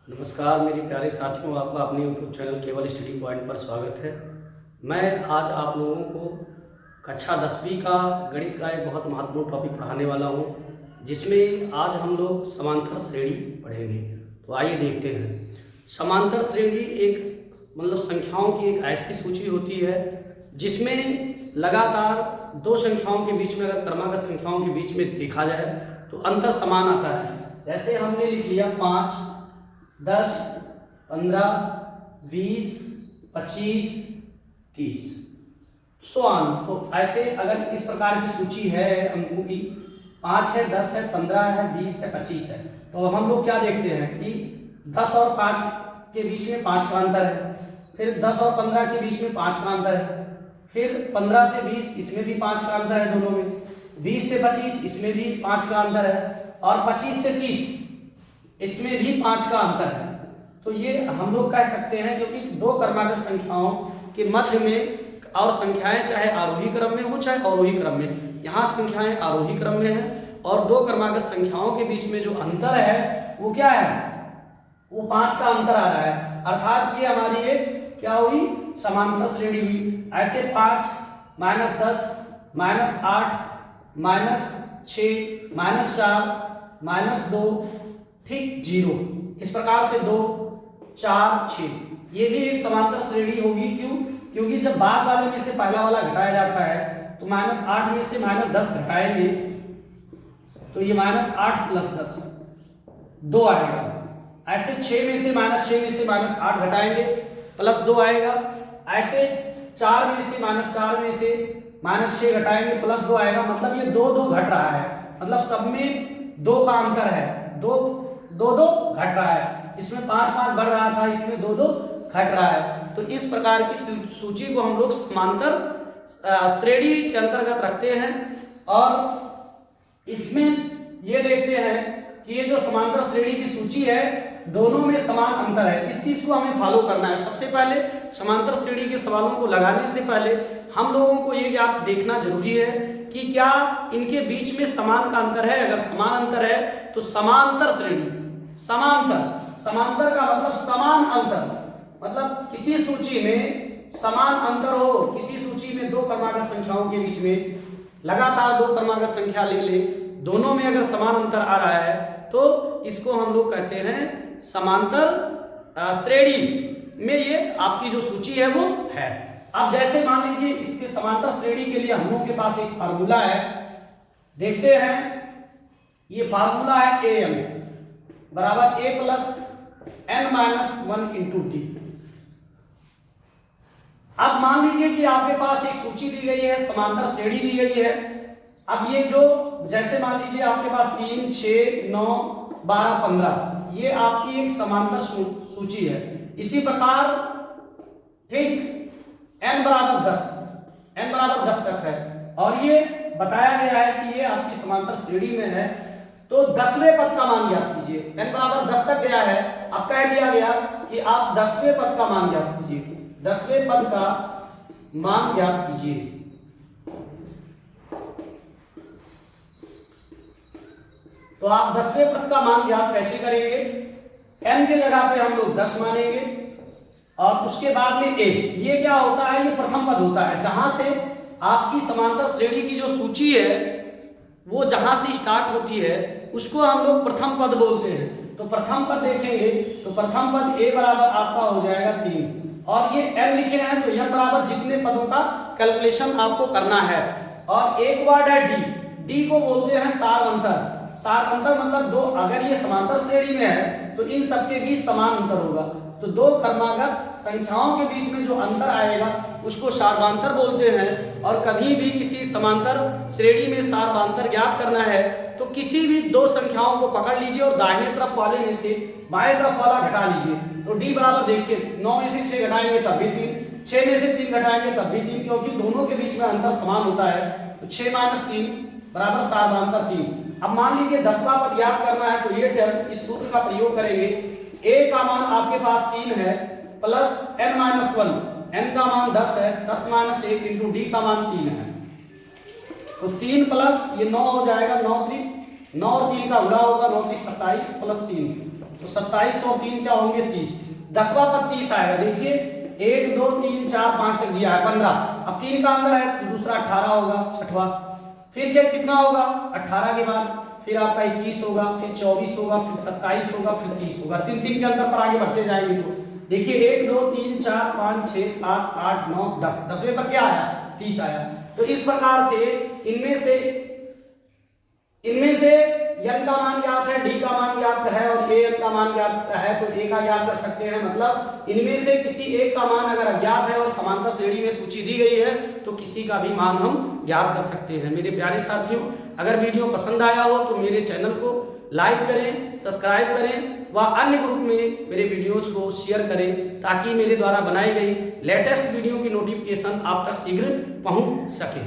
नमस्कार मेरे प्यारे साथियों, आपका अपने यूट्यूब चैनल केवल स्टडी पॉइंट पर स्वागत है। मैं आज आप लोगों को कक्षा 10वीं का गणित का एक बहुत महत्वपूर्ण टॉपिक पढ़ाने वाला हूं, जिसमें आज हम लोग समांतर श्रेणी पढ़ेंगे। तो आइए देखते हैं। समांतर श्रेणी एक संख्याओं की एक ऐसी सूची होती है जिसमें लगातार दो संख्याओं के बीच में, अगर क्रमागत संख्याओं के बीच में देखा जाए तो अंतर समान आता है। जैसे हमने लिख लिया 5, 10, 15, 20, 25, 30 सो ऑन। तो ऐसे अगर इस प्रकार की सूची है अंकों की, 5 है, 10 है, 15 है, 20 है, 25 है, तो हम लोग क्या देखते हैं कि 10 और 5 के बीच में 5 का अंतर है, फिर 10 और 15 के बीच में 5 का अंतर है, फिर 15 से 20 इसमें भी 5 का अंतर है दोनों में, 20 से 25 इसमें भी 5 का अंतर है, और 25 से 30 इसमें भी 5 का अंतर है। तो ये हम लोग कह सकते हैं, क्योंकि दो क्रमागत संख्याओं के मध्य में, और संख्याएं चाहे आरोही क्रम में हो चाहे अवरोही क्रम में, यहाँ संख्याएं आरोही क्रम में है और दो क्रमागत संख्याओं के बीच में जो अंतर है वो क्या है, वो 5 का अंतर आ रहा है। अर्थात ये हमारी एक क्या हुई, समांतर श्रेणी हुई। ऐसे 5, -10, -8, -6, -4, -2, ठीक 0, इस प्रकार से 2, 4, 6, ये भी एक समांतर श्रेणी होगी। क्यों? क्योंकि जब बाद वाले में से पहला वाला घटाया जाता है तो -8 में से -10 घटाएंगे तो ये -8 + 10 2 आएगा। ऐसे 6 में से -8 घटाएंगे +2 आएगा। ऐसे 4 में से -6 घटाएंगे +2 आएगा। मतलब ये 2 घट रहा है, मतलब सब में 2 का अंतर है, 2 घट रहा है। इसमें 5 बढ़ रहा था, इसमें 2 घट रहा है। तो इस प्रकार की सूची को हम लोग समांतर श्रेणी के अंतर्गत रखते हैं। और इसमें ये देखते हैं कि ये जो समांतर श्रेणी की सूची है, दोनों में समान अंतर है। इस चीज को हमें फॉलो करना है। सबसे पहले समांतर श्रेणी के सवालों को लगाने से पहले हम लोगों को ये याद देखना जरूरी है कि क्या इनके बीच में समान का अंतर है। अगर समान अंतर है तो समांतर श्रेणी, समांतर का मतलब समान अंतर, मतलब किसी सूची में समान अंतर हो, किसी सूची में दो क्रमागत संख्याओं के बीच में लगातार दो क्रमागत संख्या ले ले, दोनों में अगर समान अंतर आ रहा है तो इसको हम लोग कहते हैं समांतर श्रेणी में ये आपकी जो सूची है वो है। अब जैसे मान लीजिए इसके समांतर श्रेणी के लिए हम लोगों के पास एक फार्मूला है, देखते हैं। ये फार्मूला है am बराबर a + n-1 × t। अब मान लीजिए कि आपके पास एक सूची दी गई है, समांतर श्रेणी दी गई है। अब ये जो, जैसे मान लीजिए आपके पास 3, 6, 9, 12, 15, ये आपकी एक समांतर सूची है। इसी प्रकार ठीक n बराबर 10 तक है, और ये बताया गया है कि ये आपकी समांतर श्रेणी में है। तो 10वें पद का मान ज्ञात कीजिए। n बराबर 10 तक गया है, अब कह दिया गया कि आप 10वें पद का मान ज्ञात कीजिए, 10वें पद का मान ज्ञात कीजिए। तो आप 10वें पद का मान ज्ञात कैसे करेंगे? n के जगह पे हम लोग 10 मानेंगे और उसके बाद में a, ये क्या होता है, ये प्रथम पद होता है। जहां से आपकी समांतर श्रेणी की जो सूची है वो जहां से स्टार्ट होती है उसको हम लोग प्रथम पद बोलते हैं। तो प्रथम पद देखेंगे तो प्रथम पद a बराबर आपका हो जाएगा 3, और ये n लिखे हैं तो n बराबर जितने पदों का कैलकुलेशन आपको करना है। और एक वर्ड है d को बोलते हैं सार अंतर मतलब दो, अगर ये समांतर श्रेणी में है तो इन सबके बीच समान अंतर होगा। तो दो क्रमागत संख्याओं के बीच में जो अंतर आएगा उसको सार्वंतर बोलते हैं। और कभी भी किसी समांतर श्रेणी में सार्वंतर ज्ञात करना है तो किसी भी दो संख्याओं को पकड़ लीजिए और दाहिने तरफ वाले में से बाएं तरफ वाला घटा लीजिए। तो d बराबर देखिए 9 में से 6 घटाएंगे तब भी 3, 6 में से 3 घटाएंगे तब भी 3, क्योंकि दोनों के बीच में अंतर समान होता है। तो 6 - 3 बराबर सार्वंतर 3। अब मान लीजिए 10वां पद याद करना है तो ये टर्म, इस सूत्र का प्रयोग करेंगे। a का मान आपके पास 3 है प्लस n-1, n का मान 10 है, 10 - 1 × d का मान 3 है। तो 3 प्लस ये 9 हो जाएगा, 9 और 3 का उड़ा होगा, 9 × 3 = 27 प्लस 3 तो 27 और 3 क्या होंगे 30, 10वां पद 30 आएगा। देखिए 1 2 3 4 5 तक दिया है 15, अब 3 का अंदर है तो दूसरा 18 होगा, छठवां। फिर क्या कितना होगा 18 के बाद फिर आपका 21 होगा, फिर 24 होगा, फिर 27 होगा, फिर 30 होगा। 3 3 के अंतर पर आगे बढ़ते जाएंगे तो देखिए 1 2 3 4 5 6 7 8 9 10, 10वें पर क्या आया 30 आया। तो इस प्रकार से इनमें से n का मान ज्ञात है, d का मान ज्ञात है और an का मान ज्ञात है, तो a का ज्ञात कर सकते हैं। मतलब इनमें से किसी एक का मान अगर अज्ञात है और समांतर श्रेणी में सूची दी गई है तो किसी का भी मान हम ज्ञात कर सकते हैं। मेरे प्यारे साथियों, अगर वीडियो पसंद आया हो तो मेरे चैनल को लाइक करें, सब्सक्राइब करें व अन्य ग्रुप में मेरे वीडियोज को शेयर करें ताकि मेरे द्वारा बनाई गई लेटेस्ट वीडियो की नोटिफिकेशन आप तक शीघ्र पहुंच सके।